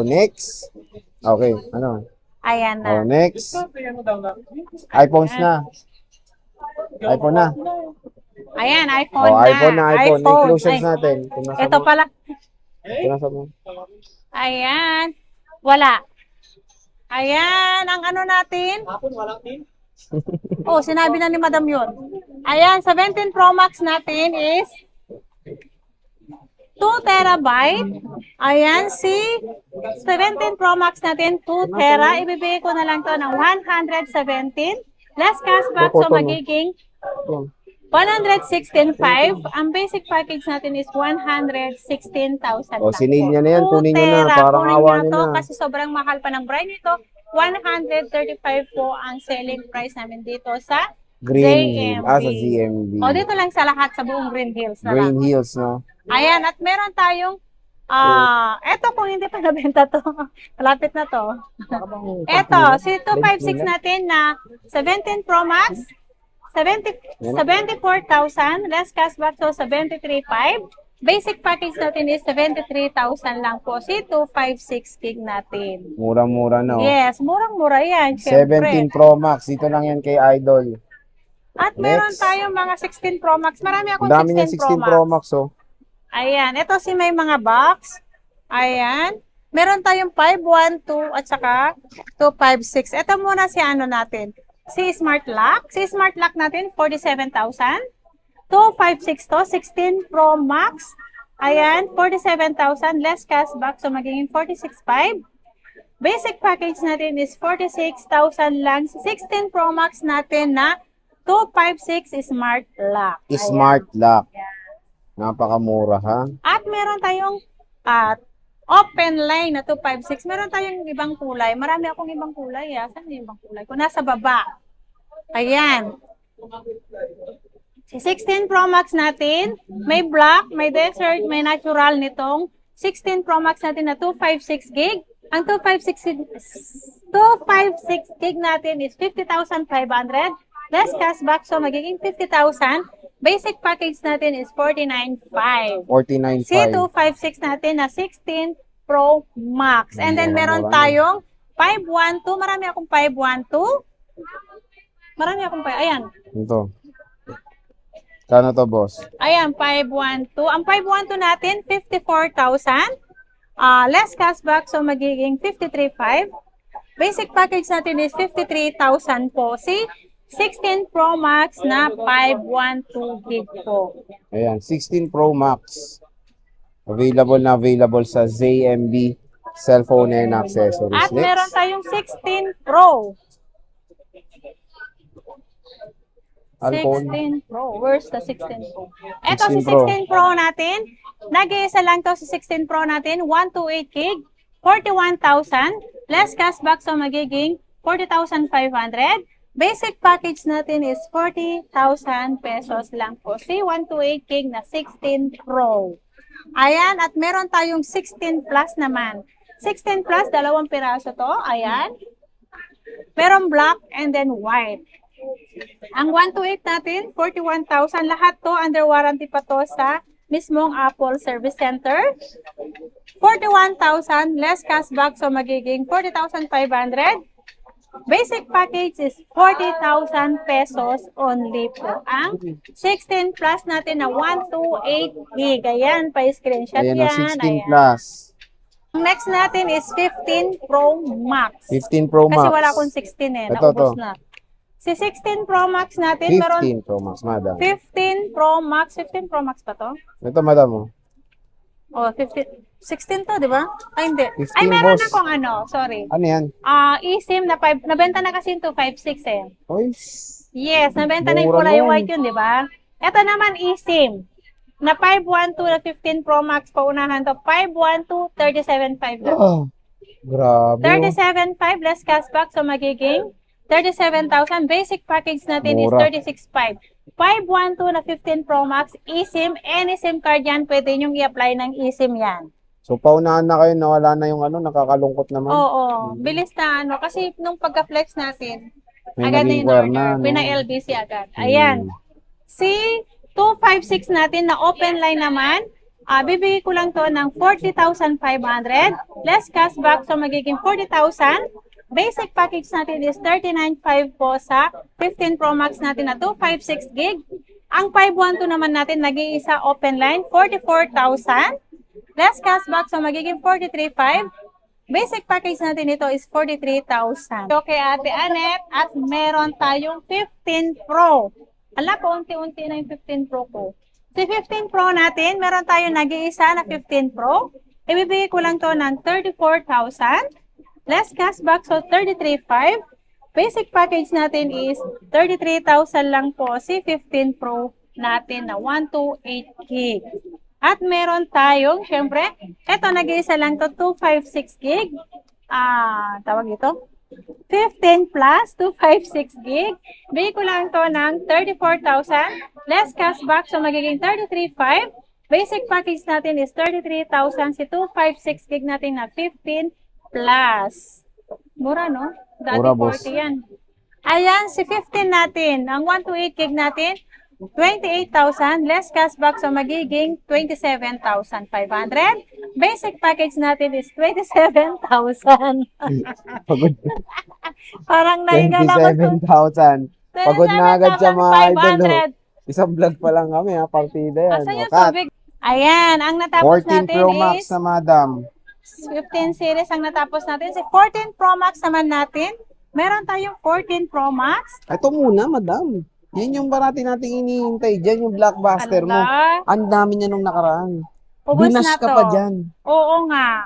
Next. Okay, ano? Ayan na. Next. iPhones na. iPhone na. Ayan, iPhone na. iPhone na, iPhone. Inclusions Ay, natin. ito pala. Pinasa mo. Ayan. Wala. Ayan, ang ano natin. Oh, sinabi na ni Madam yun. Ayan, 17 Pro Max natin is 2 terabyte. Ayan, si 17 Pro Max natin, 2 tera. Ibibigay ko na lang to ng 117. Less cashback, so magiging 116.5. Ang basic package natin is 116,000 O, lang. sinil niya na yan. 2 Kunin niyo na. tera. Parang Kunin awa niyo niyo to na. kasi sobrang mahal pa ng brand nito. 135 po ang selling price namin dito sa Green Hill. JMB. Sa ZMB. O, dito lang sa lahat sa buong Green Hills na lang. Green Hills, no? Ayan, at meron tayong eto kung hindi pa nabenta to. Malapit na to. Eto, si 256 natin na 17 Pro Max, 74,000, less cashback, so 73,500. Basic package natin is 73,000 lang po. Si 256 gig natin. Murang-mura, no? Yes, murang-mura yan. 17 Syempre. Pro Max. Dito lang yan kay Idol. At meron Next. tayong mga 16 Pro Max. Marami akong Ang dami niya 16 16 Pro Max, oh. Ayan, ito si may mga box. Ayan. Meron tayong 512 at saka 256. Ito muna si ano natin. Si Smart Lock. Si Smart Lock natin, 47,000. 256 to, 16 Pro Max. Ayan, 47,000. Less cashback, so magiging 46,500. Basic package natin is 46,000 lang. 16 Pro Max natin na 256 Smart Lock. Ayan. Smart Lock. Ayan. Napakamura, ha? At meron tayong open line na 256. Meron tayong ibang kulay. Marami akong ibang kulay. Saan yung ibang kulay? Kung nasa baba. Ayan. Si 16 Pro Max natin, may black, may desert, may natural nitong 16 Pro Max natin na 256 gig. Ang 256 gig natin is 50,500. Less cashback, so magiging 50,000. Basic package natin is 49,500. 49.5. Si 256 natin na 16 Pro Max. And then meron tayong 512. Marami akong 512. Marami akong ayan. Ito. Kano to, boss? Ayan, 512. Ang 512 natin, 54,000. Less cashback, so magiging 53,500. Basic package natin is 53,000 po. Si 16 Pro Max na 512 gig po. Ayan, 16 Pro Max. Available sa ZMB cellphone and accessories. At Next. meron tayong 16 Pro. Alphone. 16 Pro. Where's the 16 Pro? Ito 16 si 16 Pro natin. Nag-iisa lang to si 16 Pro natin. 128 gig. 41,000. Less cashback, so magiging 40,500. Basic package natin is 40,000 pesos lang po. Si 128 gig na 16 Pro. Ayan, at meron tayong 16 Plus naman. 16 Plus, 2 piraso to. Ayan. Meron black and then white. Ang 128 natin, 41,000. Lahat to under warranty pa to sa mismong Apple Service Center. 41,000 less cashback, so magiging 40,500. Basic package is 40,000 pesos only po. Ang 16 Plus natin na 128 gig. Ayan, pa-screenshot yan. Ayan ang 16 Ayan. Plus. Ang next natin is 15 Pro Max. 15 Pro Max. Kasi wala akong 16 eh. Ito, Naubos to. na. Si 16 Pro Max natin, 15 meron Pro Max, madam. 15 Pro Max. 15 Pro Max pa to? Ito, madam, oh. Oh, 15. 16 to, di ba? Ay, hindi. 15, Ay, meron boss. akong ano, sorry. Ano yan? eSIM na 5, nabenta na kasi yung 256 eh. Oy, Yes, nabenta na yung mura kulay nun. white yun, di ba? Ito naman eSIM. Na 512 na 15 Pro Max, paunahan to. 512, 37.5 lang. grabe. 37.5 less cashback, so magiging 37,000. Basic package natin Mura. is 36.5. 512 na 15 Pro Max, eSIM, any SIM card yan, pwede nyo i-apply ng eSIM yan. So, paunahan na kayo, nawala na yung ano, nakakalungkot naman. Oo, bilis na ano, kasi nung pagka-flex natin, May agad na naging yung query order, na, no? pina-LBC agad. Ayan. Si 256 natin na open line naman, Bibigay ko lang to ng 40,500 less cashback, so magiging 40,000. Basic package natin is 39.5 po sa 15 Pro Max natin na 256 gig. Ang 512 naman natin, nag-iisa open line, 44,000. Less cashback, so magiging 43.5. Basic package natin ito is 43,000. So, kay Ate Anet, at meron tayong 15 Pro. Ala, paunti-unti na yung 15 Pro ko. Si 15 Pro natin, meron tayong nag-iisa na 15 Pro. Ibibigay ko lang to ng 34,000. Less cashback, so 33.5. Basic package natin is 33,000 lang po si 15 Pro natin na 128 gig. At meron tayong, syempre, eto nag-iisa lang to 256 gig. Tawag ito? 15 plus 256 gig. Bigay ko lang to ng 34,000. Less cashback, so magiging 33.5. Basic package natin is 33,000. Si 256 gig natin na 15 plus. Mura, no? Dati Mura, boss. 40 yan. Ayan, si 15 natin. Ang 128 gig natin, 28,000. Less cashback, so magiging 27,500. Basic package natin is 27,000. Pagod. Parang nahiga lang ako. 27,000. Pagod na agad siya mga idol. 27,500. Isang vlog pa lang kami ha, partida yan. Asan yung Cut. tubig? Ayan, ang natapos 14 natin Pro Max is na madam. 15 series ang natapos natin. Si 14 Pro Max naman natin. Meron tayong 14 Pro Max. Ito muna, madam. Yan yung barati nating inihintay dyan, yung blockbuster mo. Ala, Ang dami niya nung nakaraan. ubos Binas na ka to. pa dyan. Oo nga.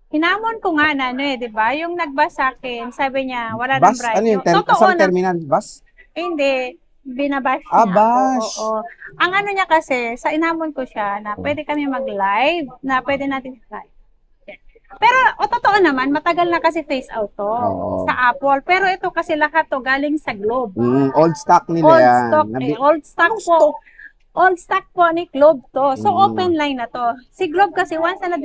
Hinamon ko nga na di ba? Yung nagbas sa akin, sabi niya, wala nang Bus? bright. Ano yun? Totoo Isang na. terminal? Bus? Hindi. Binabash niya Ah, ako. bash. Oo. Ang ano niya kasi, sa inamon ko siya na pwede kami mag-live, na pwede natin live. Pero, totoo naman, matagal na kasi phase out to Oo. sa Apple. Pero ito kasi lahat to galing sa Globe. Old stock nila Old yan. stock, old stock po. Old stock po ni Globe to. So, Mm. open line na to. Si Globe kasi once na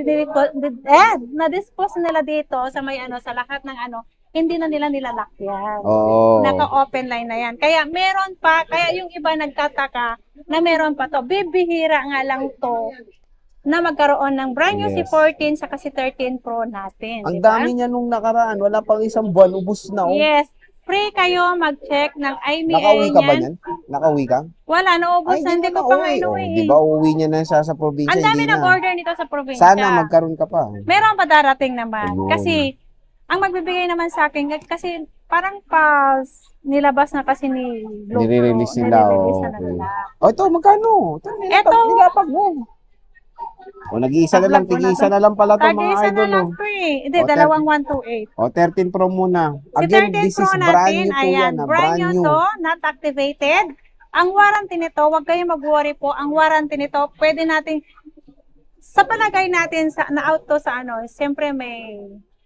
na-dispose nila dito sa may sa lahat ng hindi na nila nilalak yan. Oo. Naka-open line na yan. Kaya meron pa, kaya yung iba nagtataka na meron pa to. Bibihira nga lang to na magkaroon ng brand new si Yes. 14 saka si 13 Pro natin. Ang diba? dami niya nung nakaraan. Wala pang isang buwan. Ubus na. Oh. Yes. Free kayo mag-check ng IMEI Nakauwi ka ba niyan. niyan? Nakauwi ka? Wala, naubos na. Hindi ko pa nga inuwi. Di ba uuwi niya na siya sa probinsya? Ang dami Hindi ng na. order nito sa probinsya. Sana magkaroon ka pa. Meron pa darating naman. Ayun. Kasi, ang magbibigay naman sa akin, kasi parang pas nilabas na kasi ni Globe. Nire-release nila. Nire-release na Okay. nila. O ito, magkano? Ito, Ito. nilapag mo. O, nag-iisa na lang. Vlog mo na Tig-isa to. na lang pala ito, mga Tag-isa na idol. lang Oh. free. Hindi, O, dalawang 128. O, 13 Pro muna. Si Again, 13 this Pro is brand natin, new po ayan, yan. brand new to, not activated. Ang warranty nito, huwag kayong mag-worry po. Ang warranty nito, pwede natin, sa palagay natin, na out to sa siyempre may,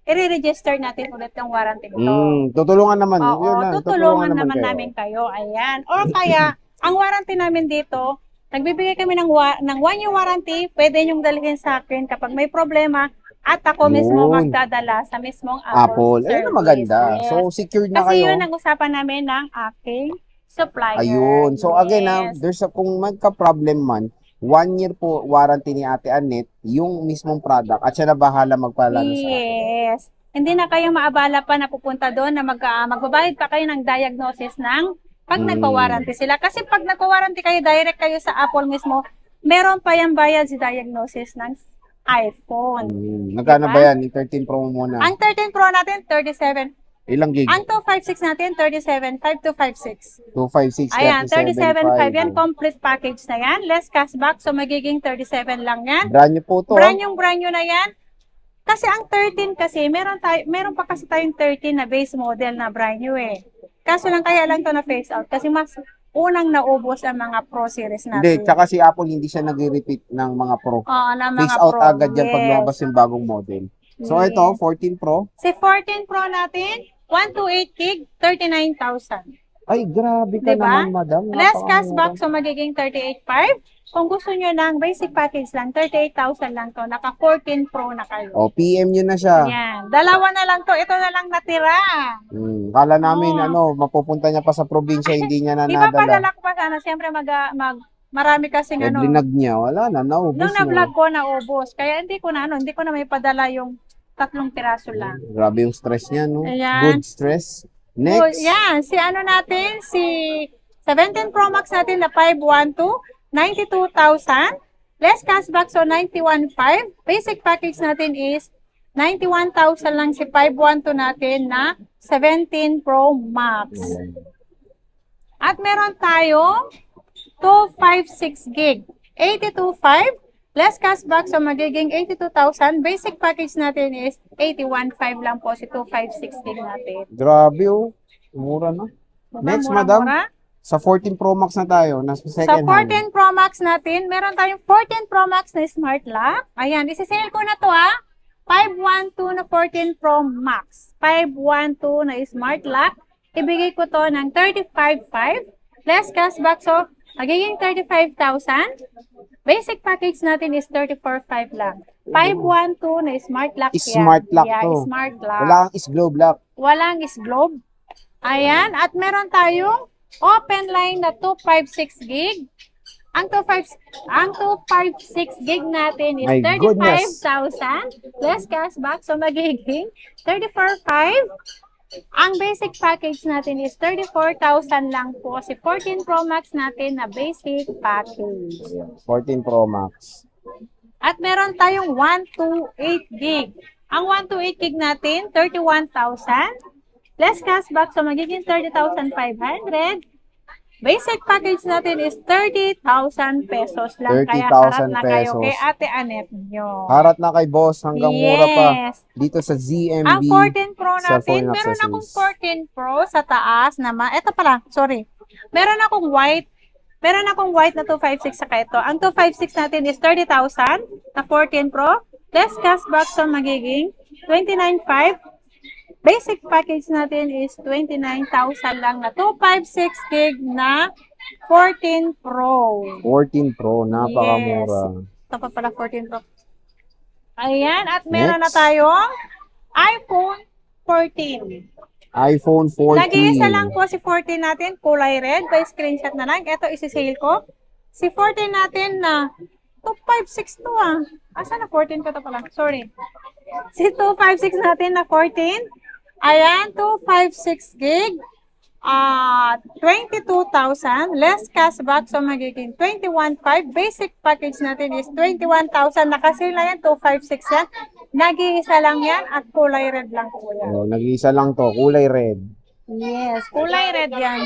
i-register natin ulit yung warranty nito. Tutulungan naman. Oo, Yun na, tutulungan naman kayo. namin kayo. Ayan. O kaya, ang warranty namin dito, nagbibigay kami ng 1 year warranty, pwede nyong dalhin sa akin kapag may problema, at ako mismo Yun. magdadala sa mismong Apple. Apple Ayun service. na maganda. Yes. So, secured na Kasi kayo. yun ang usapan namin ng aking supplier. Ayun. So, again, Yes. kung magka-problem man, 1 year po warranty ni Ate Anet, yung mismong product, at siya na bahala magpalano sa atin. Yes. Hindi na kayo maabala pa na pupunta doon na magbabayad pa kayo ng diagnosis ng pag nagpa-warranty sila. Kasi pag nagpa-warranty kayo, direct kayo sa Apple mismo, meron pa yung bayad si diagnosis ng iPhone. Magkano Diba? ba yan? Yung 13 Pro muna. Ang 13 Pro natin, 37. Ilang gig? Ang 256 natin, 37. 5256. 256, Ayan, 37.5 yan. 37.5. Complete package na yan. Less cashback, so magiging 37 lang yan. Brand new po to. Brand new na yan. Kasi ang 13 kasi, meron pa kasi tayong 13 na base model na brand new eh. Kaso lang kaya lang to na phase out kasi mas unang naubos ang mga Pro series natin. Hindi, tsaka si Apple hindi siya nag-repeat ng mga Pro. Oo, na mga Phase out Pro. agad yan pag Yes. lumabas yung bagong model. So Yes. ito, 14 Pro. Si 14 Pro natin, 128 gig, 39,000. Ay, grabe ka Diba? naman, madam. Less Napakamura. cashback, so magiging 38.5. Kung gusto nyo ng basic package lang, 38,000 lang to. Naka 14 Pro na kayo. O, PM nyo na siya. Yan. Dalawa na lang to. Ito na lang natira. Kala namin, Oo. mapupunta niya pa sa probinsya, hindi niya na Ipapadala nadala. ko pa sana. Siyempre, Marami kasing Eh, blinag niya, wala na, naubos Nung na. na-vlog ko, naubos. Kaya hindi ko na may padala yung 3 piraso lang. Grabe yung stress niya, no? Ayan. Good stress. Oh, Next. yan. Si ano natin, si 17 Pro Max natin na 512, 92,000. Less cashback, so 91,500. Basic package natin is 91,000 lang si 512 natin na 17 Pro Max. At meron tayong 256 gig. 82,500. Less cashback, so magiging 82,000. Basic package natin is 81,500 lang po si 256 gig natin. Grabe, oh. Mura na. Next, madam. Mura-mura. Sa 14 Pro Max na tayo. Nasa Sa second hand. 14 Pro Max natin, meron tayong 14 Pro Max na Smart Lock. Ayan, isi-sale ko na to 512 na 14 Pro Max. 512 na Smart Lock. Ibigay ko to ng 35,500. Less cashback, so magiging 35,000. Basic package natin is 34,500 lang. 512 na Smart Lock yan. Smart lock Yeah, to. Smart Lock. Wala kang is-globe lock. Walang is globe. Ayan, at meron tayong open line na 256 gig. Ang 256 gig natin is My goodness. 35,000 less cashback, so magiging 34,500. Ang basic package natin is 34,000 lang po. Si 14 Pro Max natin na basic package. 14 Pro Max. At meron tayong 128 gig. Ang 128 gig natin, 31,000. Less cashback, so magiging 30,500. Basic package natin is 30,000 pesos lang. Kaya 30,000 harap na kayo pesos. kay Ate Anet nyo. Harat na kay boss. Hanggang mura pa. Yes. Dito sa ZMB. Ang 14 Pro cellphone natin, meron akong accessories. 14 Pro sa taas naman. Ito pala, sorry. Meron akong white na 256 saka ito. Ang 256 natin is 30,000 na 14 Pro. Less cashback, so magiging 29,500. Basic package natin is 29,000 lang na 256 gig na 14 Pro. 14 Pro. Napakamura. Ito pa pala 14 Pro. Ayan, at meron na Next. tayong iPhone 14. iPhone 14. Nag-iisa lang po si 14 natin, kulay red. By screenshot na lang. Ito, isi-sale ko. Si 14 natin na 256 to Asa na 14 ko to pala? Sorry. Si 256 natin na 14. Ayan, 256 gig. 22,000. Less cashback, so magiging 21,500. Basic package natin is 21,000. Nakasale na yan, 256 yan. Nag-iisa lang yan at kulay red lang po yan. Oh, nag-iisa lang to. Kulay red. Yes, kulay red yan.